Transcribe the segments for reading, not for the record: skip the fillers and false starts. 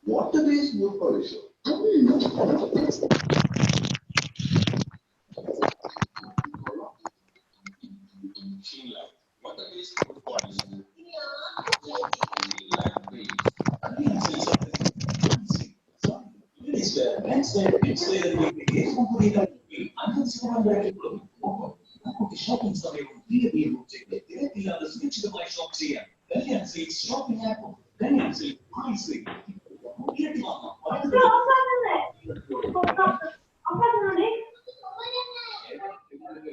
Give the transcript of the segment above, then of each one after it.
Water-based food polish.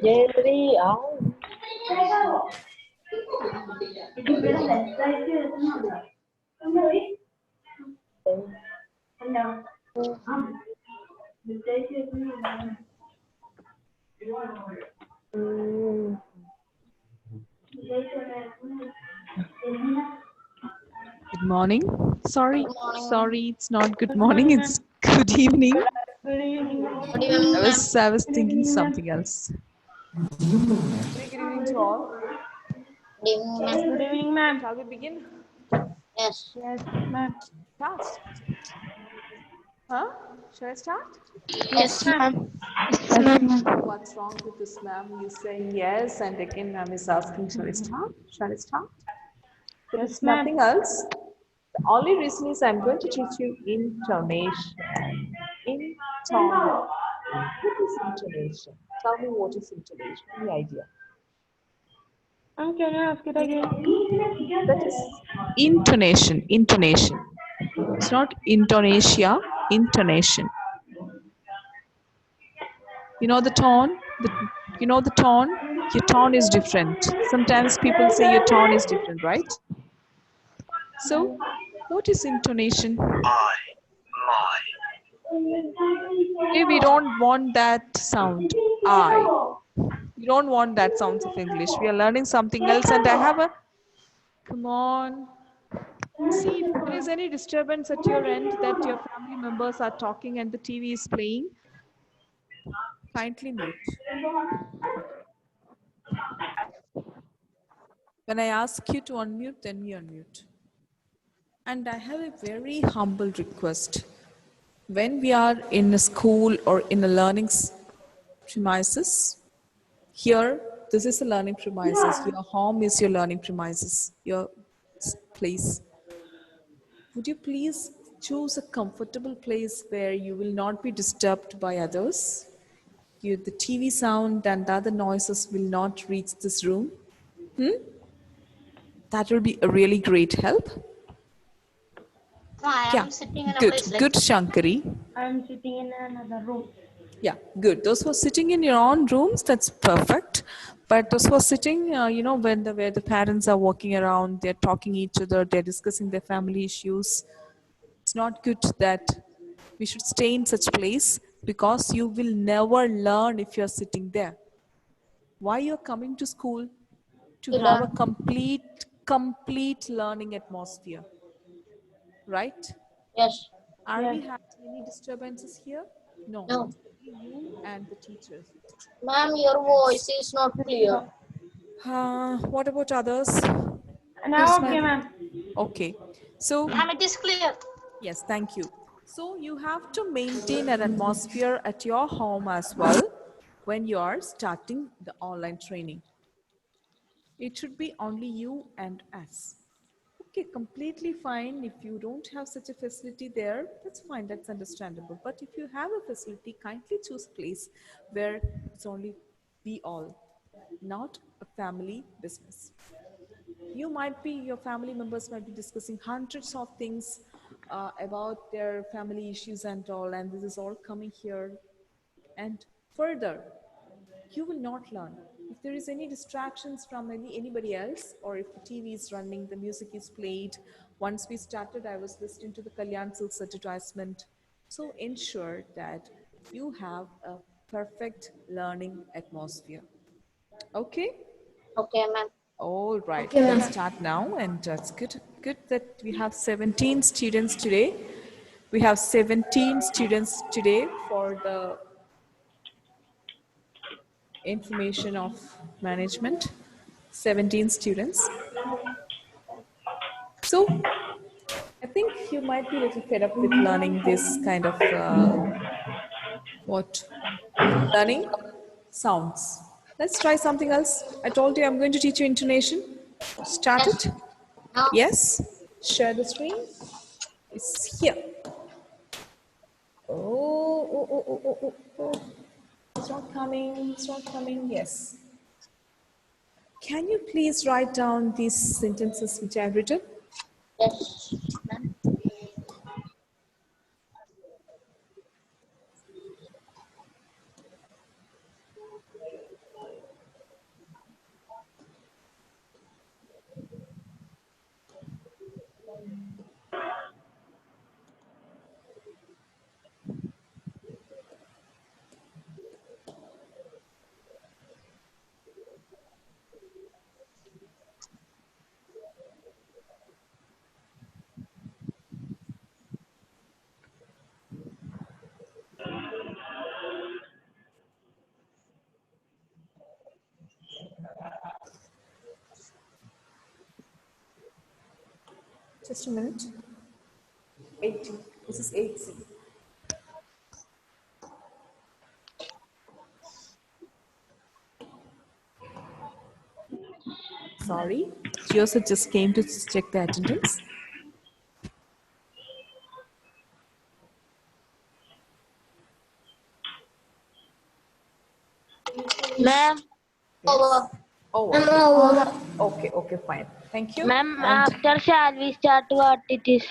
Jerry, Good morning. Sorry, Good morning, ma'am. sorry, it's not good morning. It's good evening. Good evening, I ma'am. was thinking something else. Very good evening to all. Good evening, ma'am. Good evening, ma'am. Shall we begin? Yes. Yes, ma'am. Start. Huh? Shall I start? Yes, ma'am. What's wrong with this ma'am? You saying yes, and again ma'am is asking, shall I start? Shall I start? There Yes, is ma'am. nothing else. The only reason is I'm going to teach you intonation. Intonation. What is intonation? Tell me what is intonation. Any idea? Can you ask it again? That is intonation. Intonation. It's not Indonesia. Intonation. You know the tone? You know the tone? Your tone is different. Sometimes people say your tone is different, right? So, what is intonation? Today we don't want that sound. I. We don't want that sounds of English. We are learning something else, and I have a. Come on. See, if there is any disturbance at your end that your family members are talking and the TV is playing, kindly mute. When I ask you to unmute, then you unmute. And I have a very humble request. When we are in a school or in a learning premises, here, this is a learning premises. Your home is your learning premises, your place. Would you please choose a comfortable place where you will not be disturbed by others? The TV sound and the other noises will not reach this room. That will be a really great help. I Yeah, am sitting in a good, place like good, Shankari. I'm sitting in another room. Yeah, good. Those who are sitting in your own rooms, that's perfect. But those who are sitting, when where the parents are walking around, they're talking each other, they're discussing their family issues. It's not good that we should stay in such place because you will never learn if you're sitting there. Why you're coming to school? To to have a learn. complete learning atmosphere, right? Yes. Are Yes. we having any disturbances here? No, No. it's only you and the teachers. Ma'am, your voice is not clear. What about others? Now okay, ma'am. Okay. So, Ma'am, it is clear. yes, thank you. So, you have to maintain an atmosphere at your home as well when you are starting the online training. It should be only you and us. Okay, completely fine. If you don't have such a facility there, that's fine, that's understandable. But if you have a facility, kindly choose a place where it's only we all, not a family business. Your family members might be discussing hundreds of things about their family issues and all, and this is all coming here. And further, you will not learn. If there is any distractions from anybody else, or if the TV is running, the music is played. Once we started, I was listening to the Kalyan Silks advertisement. So ensure that you have a perfect learning atmosphere. Okay? Okay, ma'am. All right, let's start now. And it's good that we have 17 students today. We have 17 students today for the information of management. 17 students. So I think you might be a little fed up with learning this kind of what learning sounds. Let's try something else. I told you I'm going to teach you intonation. Start Yes. it. Now, Yes. Share the screen. It's here. Oh. It's not coming. It's not coming. Yes. Can you please write down these sentences which I've written? yes, ma'am. Just a minute. 80. This is 8C. Sorry. Joseph just came to check the attendance. Ma'am, Over. Oh, Ma'am, okay. over. Okay, fine. Thank you. ma'am, And after shall we start what it is?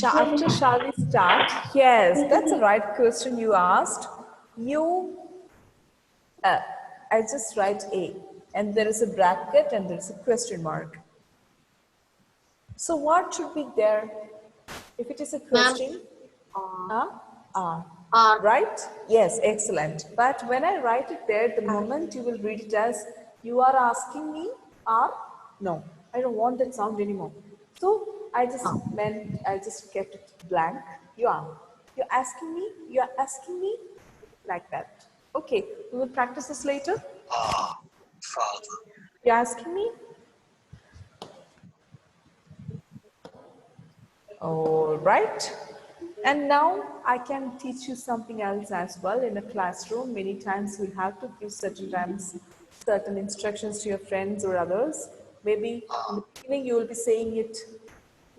after shall we start? Yes, that's the right question you asked. You, I just write A, and there is a bracket and there is a question mark. So what should be there? If it is a Ma'am, question, uh, R. right? Yes, excellent. But when I write it there, the moment you will read it as you are asking me, or no, I don't want that sound anymore. So I just kept it blank. You're asking me, you're asking me, like that. Okay, we will practice this later. You're asking me, all right. And now I can teach you something else as well in a classroom. Many times you'll have to give certain times certain instructions to your friends or others. Maybe in the beginning you will be saying it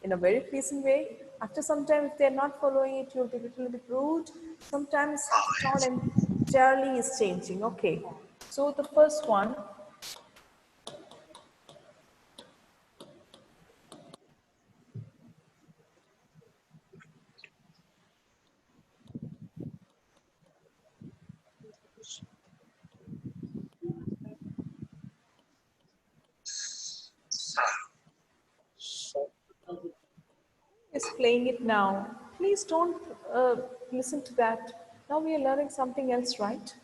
in a very pleasing way. After some time, if they're not following it, you'll be a little bit rude. Sometimes the tone entirely is changing. Okay. So the first one, is playing it now. Please don't listen to that. Now we are learning something else, right?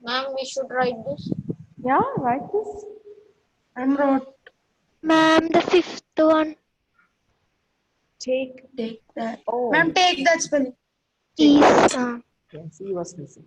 Ma'am, we should write this. Yeah, write this. I'm wrote. Ma'am, the fifth one Take. Take that. Oh, Ma'am, take that spelling. is yes, he was missing.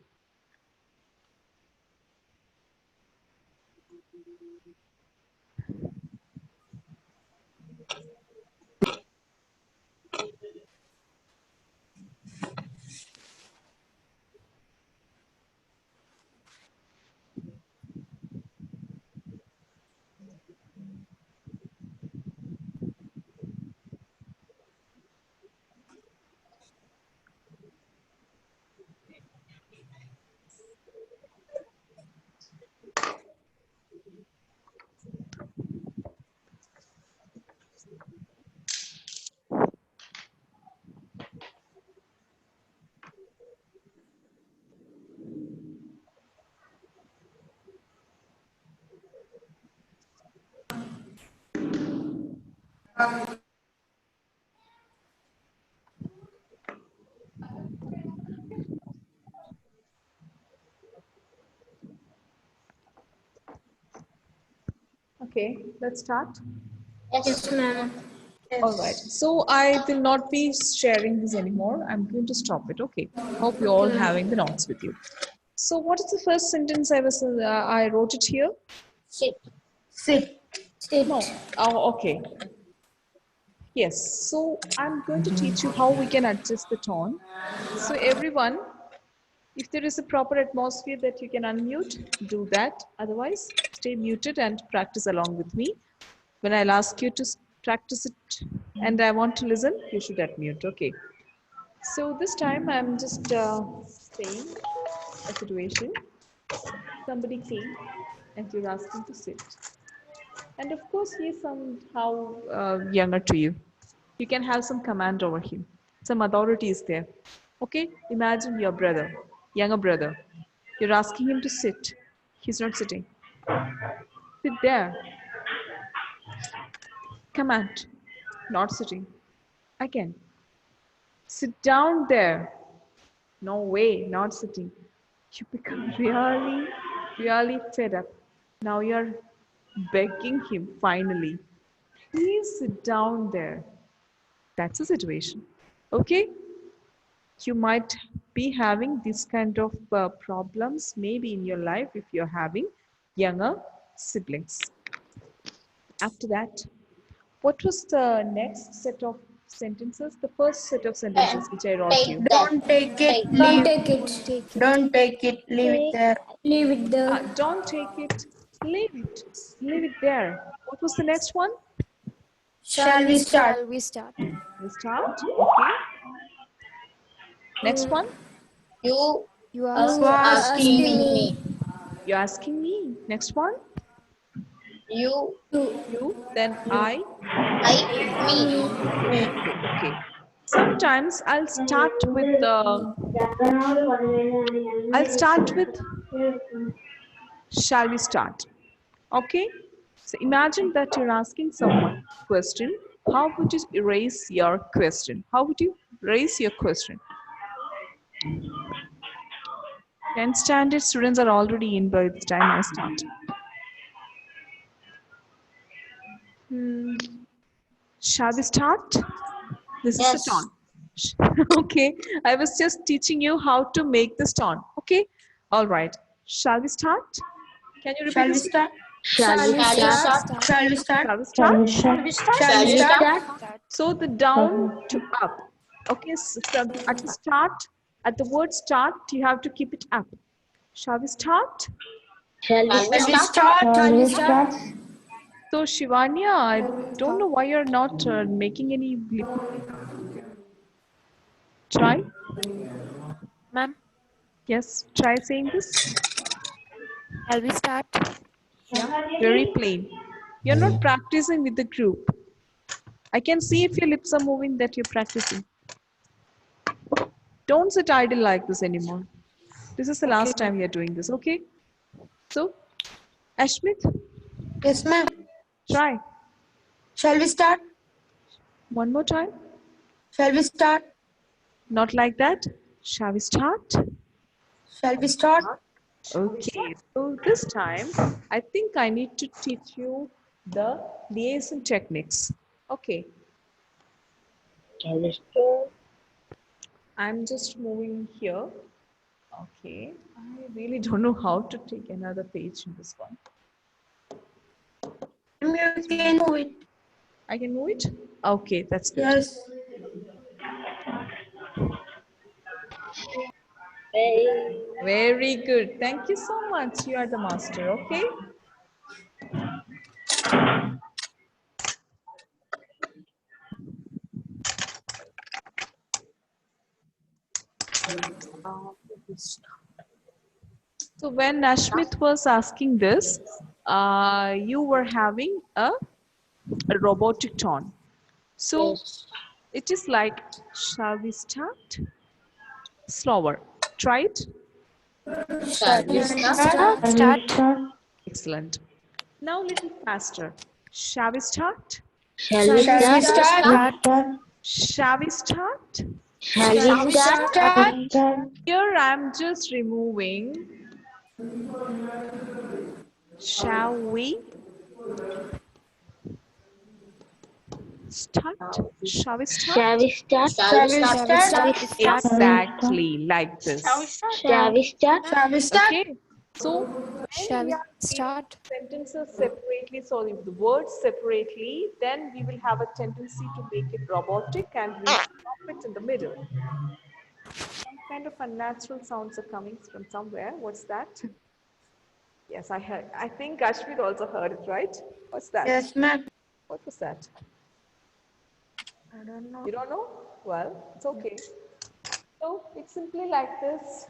Okay, let's start. Yes, ma'am. All right. So I will not be sharing this anymore. I'm going to stop it. Okay. Hope you're all having the notes with you. So what is the first sentence I wrote it here? Sit. Sit. No. Oh, okay. Yes. So I'm going to teach you how we can adjust the tone. So everyone, if there is a proper atmosphere that you can unmute, do that. Otherwise, stay muted and practice along with me. When I'll ask you to practice it and I want to listen, you should unmute. Okay. So this time I'm just saying a situation. Somebody came and you're asking to sit. And of course, he is somehow younger to you. You can have some command over him. Some authority is there. Okay? Imagine your brother, younger brother. You're asking him to sit. He's not sitting. Sit there. Command. Not sitting. Again. Sit down there. No way, not sitting. You become really, really fed up. Now you're begging him finally. Please sit down there. That's the situation. Okay? You might be having this kind of problems maybe in your life if you're having younger siblings. After that, what was the next set of sentences? The first set of sentences which I wrote you. Take that. Don't take it. Take Leave. that. Don't take it. Leave it there. Leave it there. Don't take it. Leave it. Leave it there. What was the next one? Shall we start? Shall we start? We start. Okay. Next one. You You are are asking asking me. me. You're asking me. Next one. You, You. Then I. me. Okay. Sometimes I'll start with shall we start? Okay. So imagine that you're asking someone question. How would you raise your question? How would you raise your question? 10th standard students are already in by the time I start. Shall we start? This is the Yes. tone. Okay, I was just teaching you how to make this tone. Okay, all right. Shall we start? Can you repeat Shall we this? start? Shall we Shall we start? start? Shall we start? Shall we start? Shall we start? So the down to up. Okay, so from at the start, at the word start, you have to keep it up. Shall we start? Shall we Shall we Shall we start? start? Shall we start? So Shivanya, I don't know why you're not making any lip. Try. Ma'am, Yes, try saying this. shall we start? Yeah, very plain. You're not practicing with the group. I can see if your lips are moving that you're practicing. Don't sit idle like this anymore. This is the last time you're doing this, okay? So, Ashmit, Yes, ma'am. try. Shall we start? One more time. Shall we start? Not like that. Shall we start? Shall we start? Okay, so this time, I think I need to teach you the liaison techniques. Okay, Shall we start? I'm just moving here. Okay, I really don't know how to take another page in this one. You can move it. I can move it? Okay, that's good. Yes. Hey. Very good. Thank you so much. You are the master, okay? So when Nashmit was asking this, you were having a robotic tone. So Yes. it is like, shall we start? Slower. Try it. Shall we start? Start. Excellent. Now a little faster. Shall we start? Shall we Shall we start? start? Shall we start? Shall we start? Here I'm just removing. Shall we start? Shall we start? Shall we start? Shall we Shall we start? start? Exactly like this. Shall we start? Shall we start? Okay. So when Shall we we are reading start? sentences separately, so if the words separately, then we will have a tendency to make it robotic and we stop it in the middle. Some kind of unnatural sounds are coming from somewhere. What's that? Yes, I heard. I think Kashmir also heard it, right? What's that? Yes, ma'am. What was that? I don't know. You don't know? Well, it's okay. So it's simply like this.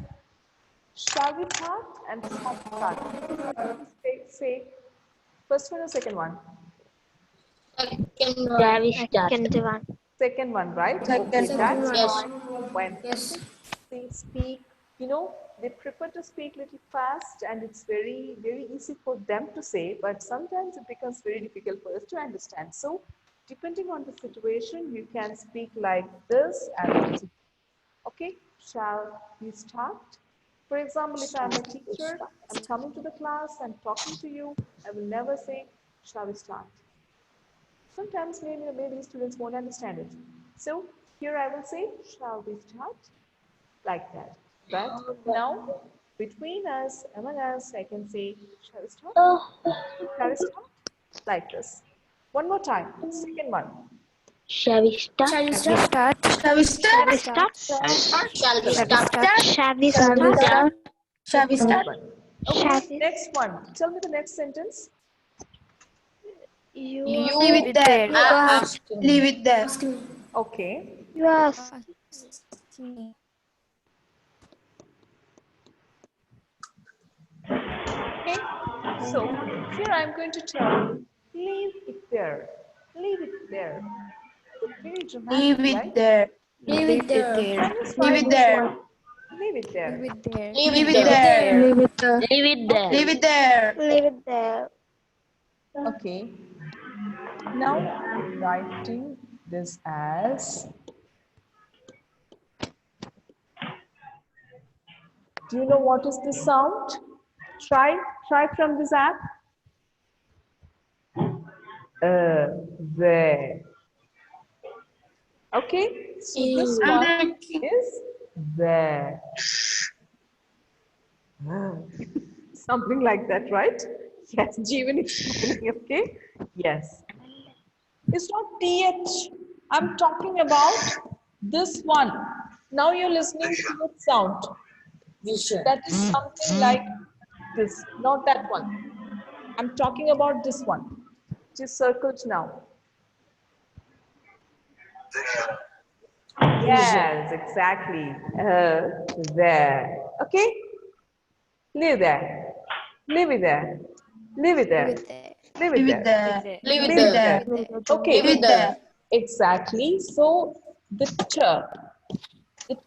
Shall we start and shall we start? Say first one or second one? Second Shall one. we start? Second one. Second one, right? Second Okay, that's Yes. why when Yes. they speak, they prefer to speak little fast and it's very, very easy for them to say, but sometimes it becomes very difficult for us to understand. So, depending on the situation, you can speak like this and okay, shall we start? For example, if I'm a teacher, I'm coming to the class, I'm talking to you, I will never say, shall we start? Sometimes maybe students won't understand it. So here I will say, shall we start? Like that. But now, between us, among us, I can say, shall we start? Shall we start? Like this. One more time. Second one. Shall we start? Shall we start? Shall we start? Shall we start? Shall we Shall we start? start? Shall we start? Okay, next one. Tell me the next sentence. You Leave it there. are asking. Leave it there. Okay. You ask me. Okay. So here I'm going to tell you, leave it there. Leave it there. It's very dramatic, Leave right? it there. Leave it there. Can you Leave spell it this there. one? Leave it there. Leave it there. Leave Leave it it there. there. Leave it there. Leave it there. Leave it there. Leave it there. Okay. Now I'm writing this as. Do you know what is this sound? Try from this app. There. Okay. So this one is there. Something like that, right? Yes, Jeevan is smiling, okay? Yes. It's not TH. I'm talking about this one. Now you're listening to the sound. That is something like this, not that one. I'm talking about this one, which is circled now. Yes, exactly. There. Okay? Leave there. Leave it there. Leave it there. Leave it Leave it there. there. Leave it Leave it there. there. Okay. Leave it there. Exactly. So the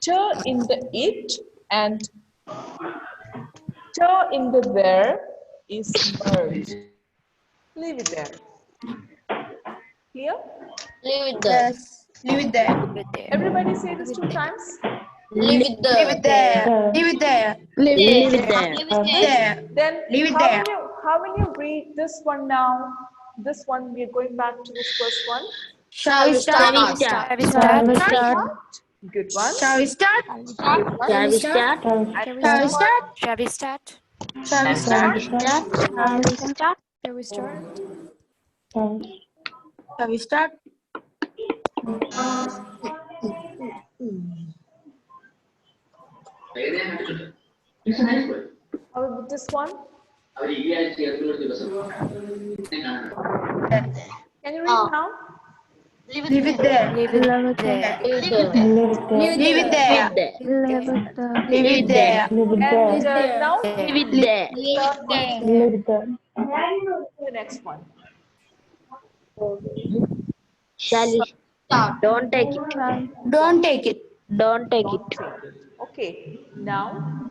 t in the it and t in the there is merged. Leave it there. Clear? Leave it there. Yes. Leave it there. Leave it there. Everybody say this two times. Leave it Leave it there. there. Leave it there. Leave it there. There. Then Leave it how there. will you read this one now? This one we are going back to this first one. Shall we Shall we start? start? Shall we start? Good one. Shall we start? Shall we start? Shall we start? Shall we start? Shall we Shall we start? start? Shall we start? Shall we start? Shall we start? How about this one? Can you read now? Leave it there. Leave it there. Leave it there. Leave it there. Leave it there. Leave it there. And now Leave it there. the next one. Shall we? Don't take it. Don't take it. Don't take Don't it. take it. Okay. Now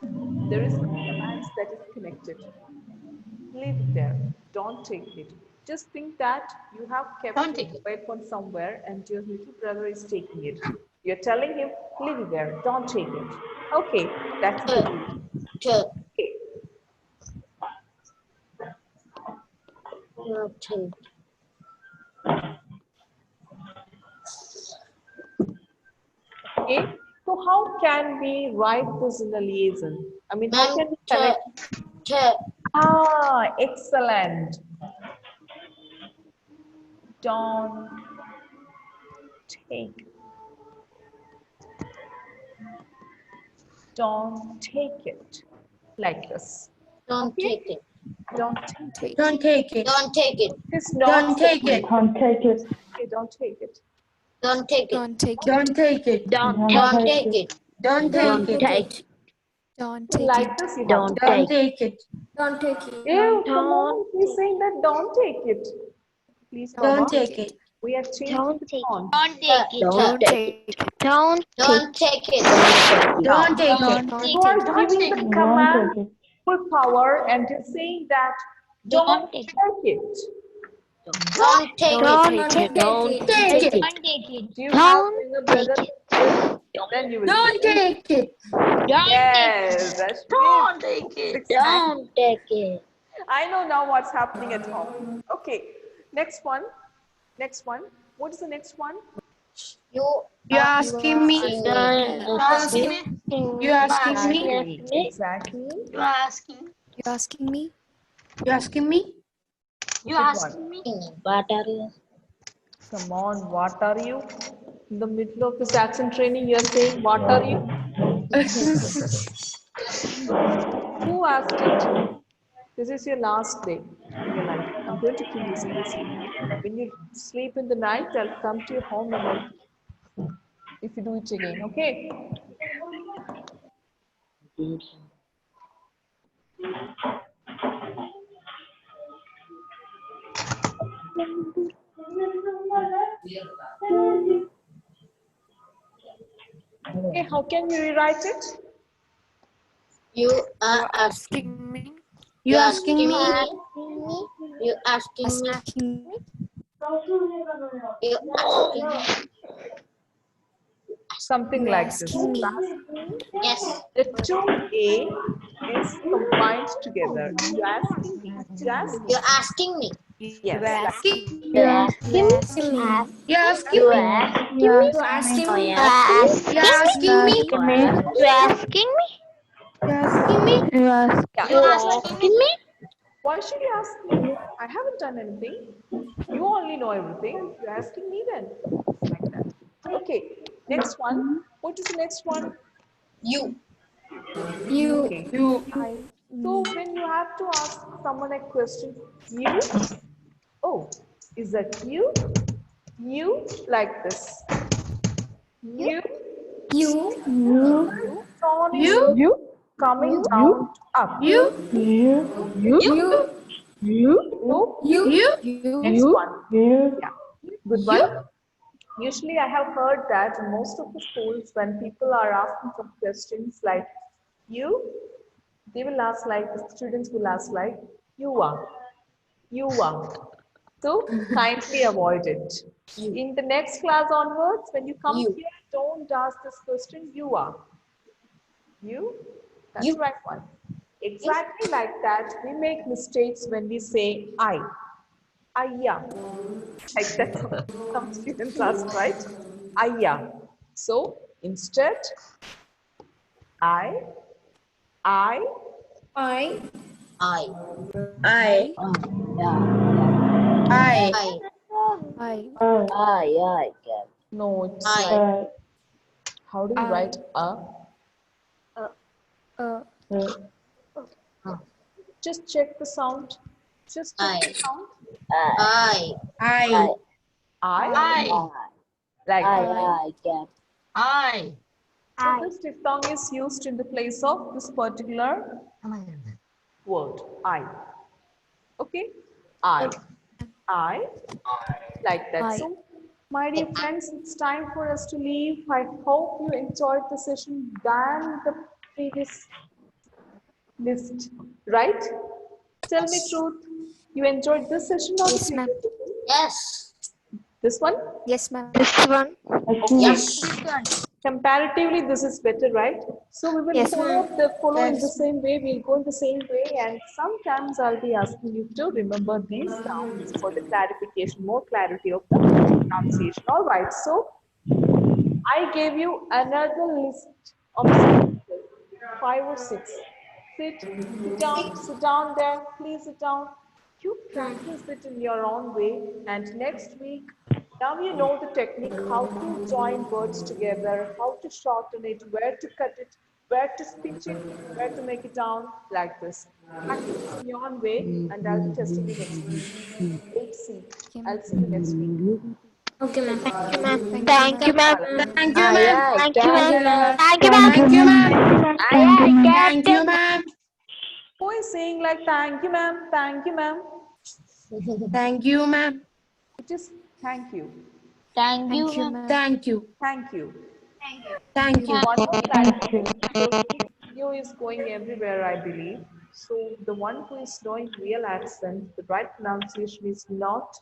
there is a command that is connected. Leave it there. Don't take it. Just think that you have kept Don't your take it. mobile phone somewhere and your little brother is taking it. You're telling him, leave it there, don't take it. Okay, that's good. Take. Okay. Not take. Okay. So how can we write this in a liaison? I mean, how can we connect? Take. Ah, excellent. Don't take. Don't take it. Like this. Don't Okay? take it. Don't take it. Take. Don't take it. Don't take it. It's not Don't take it. Don't take it. okay, don't take it. Don't take it. Don't take it. Don't take it. Don't Don't take take it. it. Don't Don't take it. take it. Don't So take like it. this you have Don't to. Don't take it. take it. Don't take it. Ew, come on. Don't He's saying that don't take it. Please, Don't Mama. take it. We have changed Don't the take tone. Don't take it. Don't Don't take it. take it. Don't Don't take take it. Don't take Now, it. Don't you are take it. giving the command full power and you're saying that don't take it. Don't take Don't it. take it. Don't Take take it. it. Do you have Don't younger take brother? it. Then you will Don't say, take it. yes, that's Don't it. take it. Exactly. Don't take it. I know now what's happening at home. Okay, next one. Next one. What is the next one? You You're asking me. asking me. You're asking me. Exactly. You asking me? You're asking me. Good one. What are you? Come on, what are you? In the middle of this accent training, you're saying, what are you? Who asked it? This is your last day in your life. I'm going to kill you seriously. When you sleep in the night, I'll come to your home and I'll if you do it again, okay? Okay, how can you rewrite it? You are You asking. asking me? You're asking me. You asking me. Asking me? You asking me. Something You like this. asking me? Yes. The two A is combined together. You asking me. You asking You me. asking me. You Yes, like asking me? You asking Asking me? me? You're asking You me. asking me? You asking Oh, me? you asking You're me? asking me. You asking me? You're asking me. yeah. You asking me? Why should you ask me? I haven't done anything. You only know everything. You're asking me then. Like that. Okay, next one. What is the next one? You. You. Okay. You. I. So Me. when you have to ask someone a question, you? Oh, is that you? You like this. You. You. Tone is You. coming down to up. You. You. So You. You. next one. Yeah, good one. Usually I have heard that in most of the schools when people are asking some questions like you, they will ask like, the students will ask like, you are, you are. So kindly avoid it. In the next class onwards, when you come You. here, don't ask this question, you are. You, that's You. the right one. Exactly like that, we make mistakes when we say I. Yeah. Like that, some students ask, right? Yeah. So instead, I, I, I. I. I. I. I. I. no, it's I. like, how do you I. write a? Uh. Just check the sound. Just check I. the sound. I. I. I, like that. I. So this diphthong is used in the place of this particular word, I. Okay? I. I, like that. I. So, my dear friends, it's time for us to leave. I hope you enjoyed the session than the previous list, right? Tell me truth. You enjoyed this session or Yes, the ma'am. previous session? Yes. This one? Yes, ma'am. This one. Yes. Comparatively, this is better, right? So we will Yes, ma'am. follow in the Yes. same way. We'll go in the same way, and sometimes I'll be asking you to remember these sounds for the clarification, more clarity of the pronunciation. All right. So I gave you another list of sentences, 5 or 6. Sit down there, please sit down. You practice it in your own way, and next week, now you know the technique how to join words together, how to shorten it, where to cut it, where to speech it, where to make it down, like this. Practice it in your own way, and I'll be testing you next week. Wait, see. Okay, ma'am. I'll see you next week. Okay, ma'am. Thank you, ma'am. Thank you, Thank ma'am. you, ma'am. Thank you, Aye, ma'am. aye. Thank you, Thank ma'am. you, ma'am. Thank you, ma'am. Thank you, ma'am. Aye, aye, Thank you, Captain. ma'am. Who is saying like thank you, ma'am? Thank you, ma'am. Thank you, ma'am. It is thank you. Thank you, Thank you, ma'am. ma'am. Thank you. Thank you. Thank you. One more clarification because this video is going everywhere, I believe. So the one who is knowing real accent, the right pronunciation is not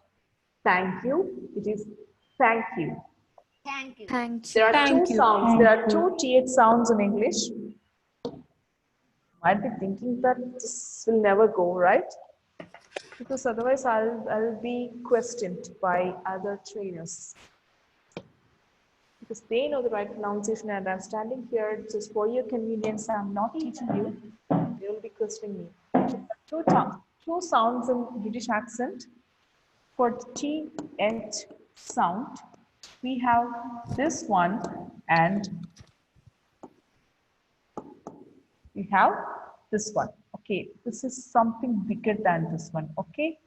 thank you, it is thank you. Thank There you. are two Thank you. sounds. There are two th sounds in English. Might be thinking that this will never go, right? Because otherwise I'll be questioned by other trainers. Because they know the right pronunciation and I'm standing here just for your convenience. I'm not teaching you. They will be questioning me. Two sounds in British accent. For the TH sound, we have this one and we have this one. Okay, this is something bigger than this one. Okay,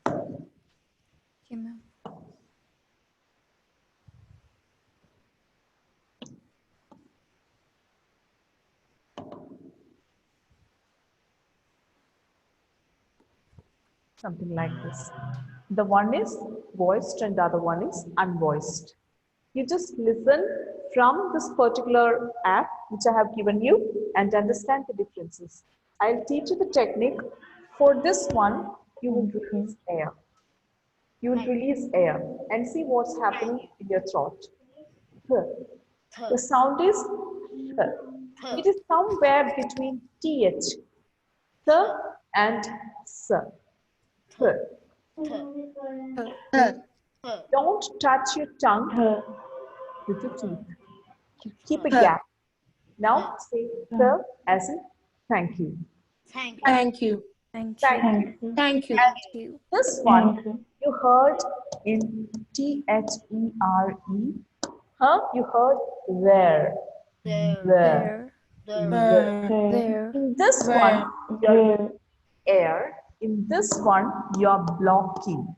Okay, ma'am. something like this. The one is voiced and the other one is unvoiced. You just listen from this particular app which I have given you and understand the differences. I'll teach you the technique. For this one, you will release air. You will release air and see what's happening in your throat. Huh. The sound is huh. It is somewhere between th, th and s. Huh. Don't touch your tongue with your teeth. Keep a gap. Now say sir as in thank you. Thank you. Thank Thank you. you. Thank you. And Thank you. this one you heard in THERE. Huh? You heard there. There. There. There. There. In this one, you're air. In this one, you're blocking.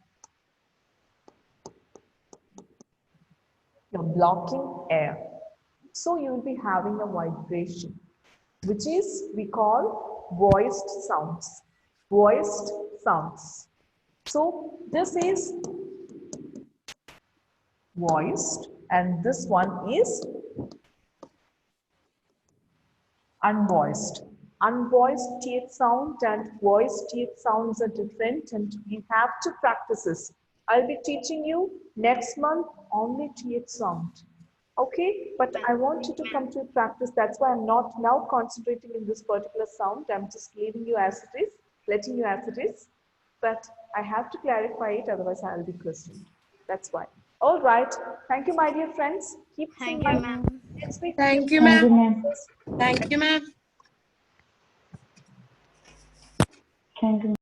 You're blocking air. So you will be having a vibration, which is we call voiced sounds. Voiced sounds. So this is voiced and this one is unvoiced. Unvoiced th sound and voiced th sounds are different and we have to practice this. I'll be teaching you next month only th sound. Okay, but I want you to come to practice. That's why I'm not now concentrating in this particular sound. I'm just leaving you as it is, letting you as it is. But I have to clarify it, otherwise I'll be questioned. That's why. All right. Thank you, my dear friends. Keep Thank you, singing. ma'am. Next week we Thank you, will ma'am. practice. Thank you, ma'am.